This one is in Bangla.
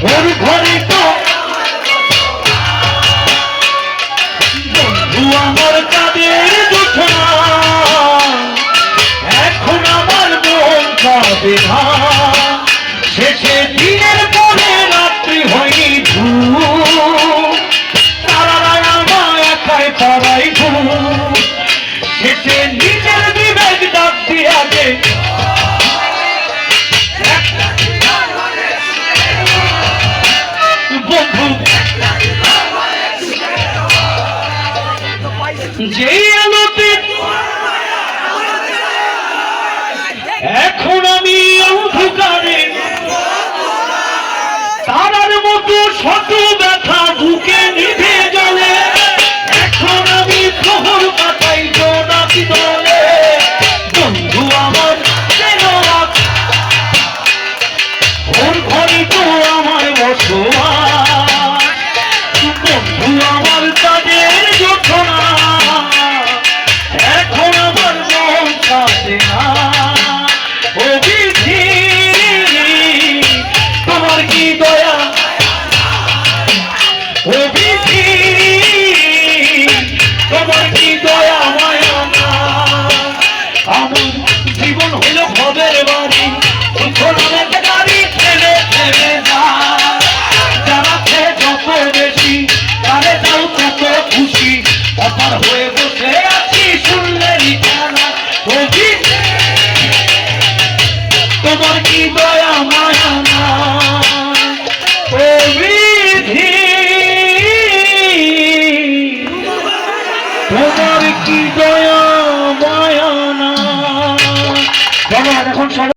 ওর ঘরে তো বন্ধু আমার কাদের দুঠনা, এখন আমার মন কাঁদে না। শেষে দিনের পরে রাত্রি হয়নি তারারা আমায় একাই তারাই শেষে নিজের বিবেক ডাক দিয়াছে বন্ধু যেই আলোতে এখন আমি অন্ধকারে তারার মতো শত ব্যথা বুকে নিভে গেলে, এখন আমি প্রহর কাটাই জোনাকি দলে। বন্ধু আমার ওর ঘরে তো আমার বসবাস, বন্ধু আমার তাদের যোজনা, এখন আমার মন কাঁদে না। ও বিধি তোমার কি দয়া, ও বিধি তোমার কি দয়া মায়া না। আমার জীবন হলো খবের বাড়ি, গাড়ি ঠেলে ঠেলে না, যারাতে যত বেশি তারে যাও তত খুশি, অপার হয়ে বসে আছি শুনলে ঠিকানা। তোমার কি দয়া মায়া না।